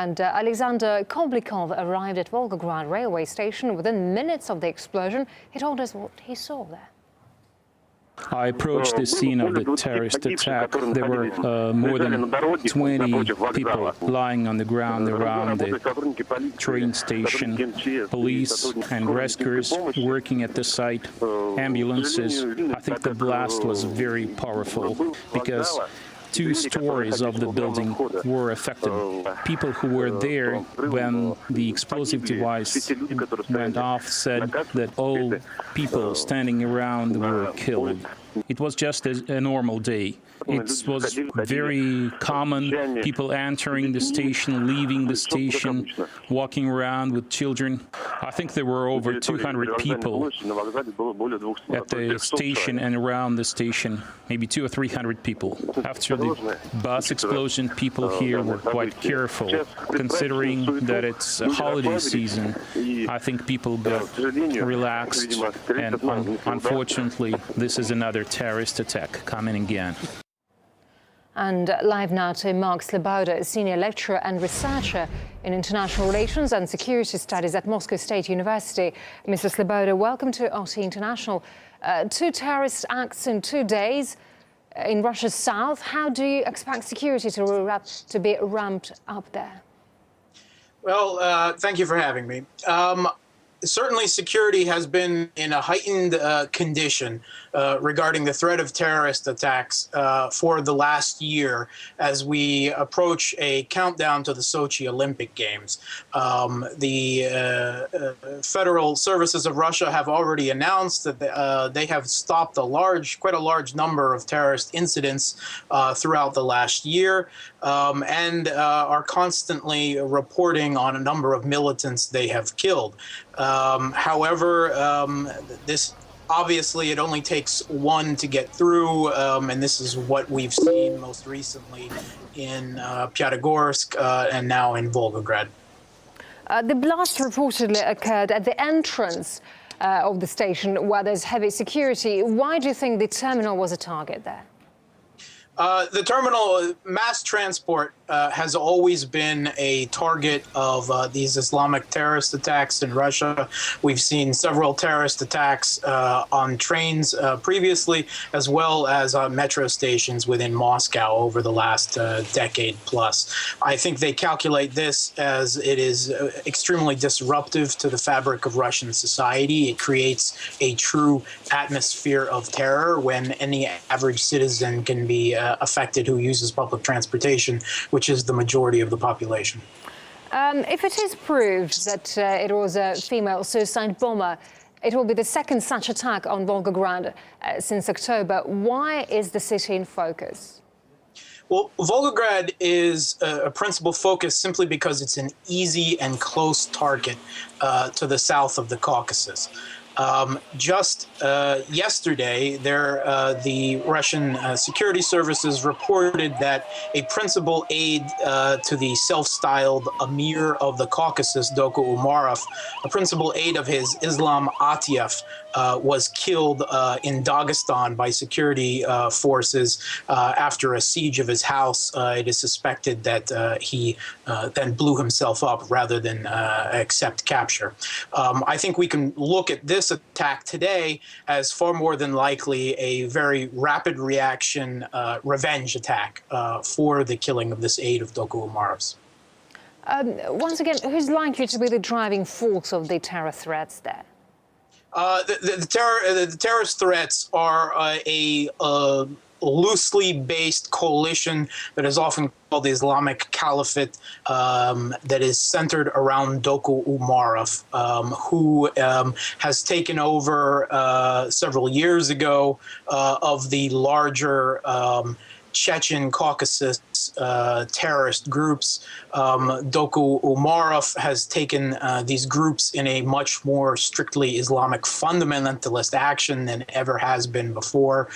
And Alexander Koblikov arrived at Volgograd railway station within minutes of the explosion. He told us what he saw there. I approached the scene of the terrorist attack. There were more than 20 people lying on the ground around the train station, police and rescuers working at the site, ambulances. I think the blast was very powerful because 2 stories of the building were affected. People who were there when the explosive device went off said that all people standing around were killed. It was just a normal day. It was very common, people entering the station, leaving the station, walking around with children. I think there were over 200 people at the station and around the station, maybe 200 or 300 people. After the bus explosion, people here were quite careful. Considering that it's a holiday season, I think people got relaxed, and unfortunately, this is another terrorist attack coming again. And live now to Mark Slobodka, senior lecturer and researcher in international relations and security studies at Moscow State University. Mr. Slobodka, welcome to RT International. 2 terrorist acts in 2 days in Russia's south. How do you expect security to be ramped up there? Well, thank you for having me. Certainly, security has been in a heightened condition regarding the threat of terrorist attacks for the last year as we approach a countdown to the Sochi Olympic Games. The federal services of Russia have already announced that they have stopped quite a large number of terrorist incidents throughout the last year and are constantly reporting on a number of militants they have killed. However, this obviously it only takes one to get through, and this is what we've seen most recently in Pyatigorsk and now in Volgograd. The blast reportedly occurred at the entrance of the station where there's heavy security. Why do you think the terminal was a target there? The terminal, mass transport, has always been a target of these Islamic terrorist attacks in Russia. We've seen several terrorist attacks on trains previously, as well as on metro stations within Moscow over the last decade plus. I think they calculate this as it is extremely disruptive to the fabric of Russian society. It creates a true atmosphere of terror when any average citizen can be affected who uses public transportation, which is the majority of the population. If it is proved that it was a female suicide bomber, it will be the second such attack on Volgograd since October. Why is the city in focus? Well, Volgograd is a principal focus simply because it's an easy and close target to the south of the Caucasus. Just yesterday, the Russian security services reported that a principal aide to the self-styled Emir of the Caucasus, Doku Umarov, a principal aide of his Islam Atiev, was killed in Dagestan by security forces after a siege of his house. It is suspected that he then blew himself up rather than accept capture. I think we can look at this attack today as far more than likely a very rapid reaction revenge attack for the killing of this aide of Doku Umarov's. Once again, who's likely to be the driving force of the terror threats there? The terrorist threats are a loosely based coalition that is often called the Islamic Caliphate, that is centered around Doku Umarov, who has taken over several years ago of the larger Chechen Caucasus terrorist groups. Doku Umarov has taken these groups in a much more strictly Islamic fundamentalist action than ever has been before.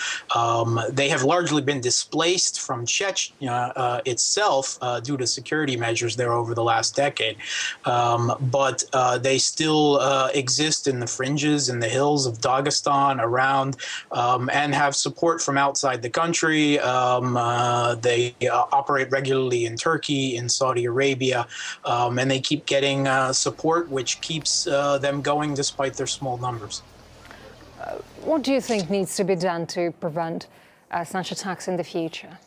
They have largely been displaced from Chechnya itself due to security measures there over the last decade. But they still exist in the fringes, in the hills of Dagestan around, and have support from outside the country. They operate regularly in Turkey, in Saudi Arabia, and they keep getting support, which keeps them going despite their small numbers. What do you think needs to be done to prevent such attacks in the future?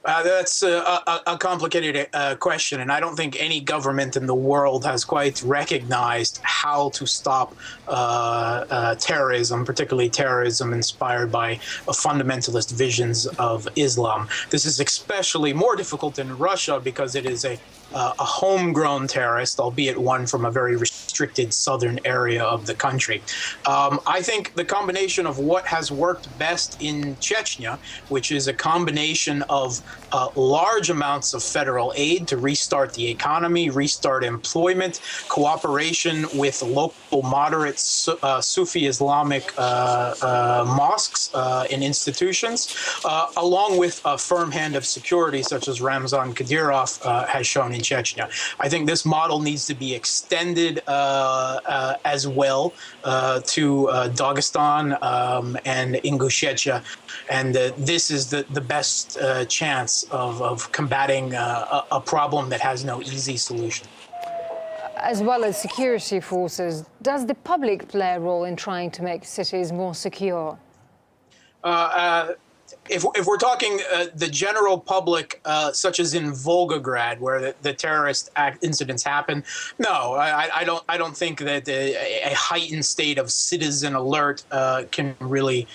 That's a complicated question, and I don't think any government in the world has quite recognized how to stop terrorism, particularly terrorism inspired by fundamentalist visions of Islam. This is especially more difficult in Russia because it is a homegrown terrorist, albeit one from a very restricted southern area of the country. I think the combination of what has worked best in Chechnya, which is a combination of large amounts of federal aid to restart the economy, restart employment, cooperation with local moderate Sufi Islamic mosques and institutions, along with a firm hand of security such as Ramzan Kadyrov has shown in Chechnya. I think this model needs to be extended as well to Dagestan and Ingushetia, and this is the best chance of combating a problem that has no easy solution. As well as security forces, does the public play a role in trying to make cities more secure? If we're talking the general public, such as in Volgograd, where the terrorist incidents happen, no, I don't think that a heightened state of citizen alert can really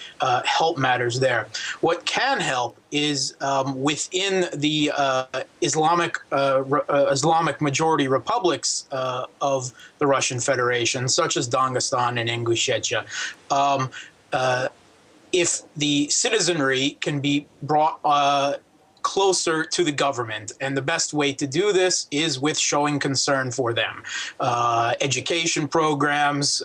help matters there. What can help is within the Islamic majority republics of the Russian Federation, such as Dagestan and Ingushetia. If the citizenry can be brought closer to the government, and the best way to do this is with showing concern for them. Education programs,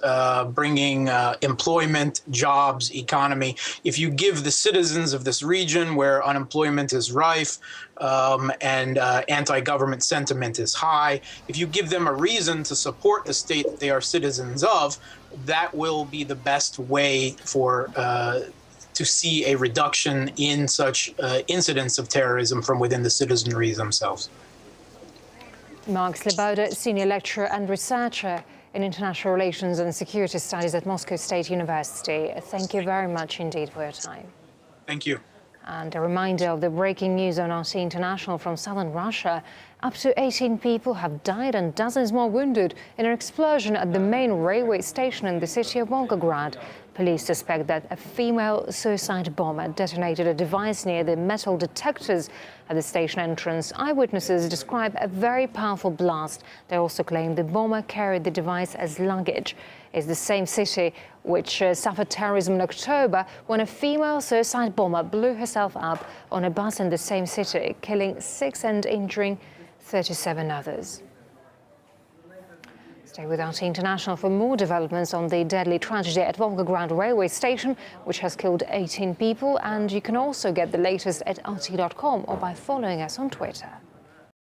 bringing employment, jobs, economy. If you give the citizens of this region where unemployment is rife and anti-government sentiment is high, if you give them a reason to support the state that they are citizens of, that will be the best way for to see a reduction in such incidents of terrorism from within the citizenry themselves. Mark Sleboda, Senior Lecturer and Researcher in International Relations and Security Studies at Moscow State University. Thank you very much indeed for your time. Thank you. And a reminder of the breaking news on RT International from southern Russia. Up to 18 people have died and dozens more wounded in an explosion at the main railway station in the city of Volgograd. Police suspect that a female suicide bomber detonated a device near the metal detectors at the station entrance. Eyewitnesses describe a very powerful blast. They also claim the bomber carried the device as luggage. It's the same city which suffered terrorism in October when a female suicide bomber blew herself up on a bus in the same city, killing 6 and injuring 37 others. Stay with RT International for more developments on the deadly tragedy at Volgograd railway station, which has killed 18 people. And you can also get the latest at rt.com or by following us on Twitter.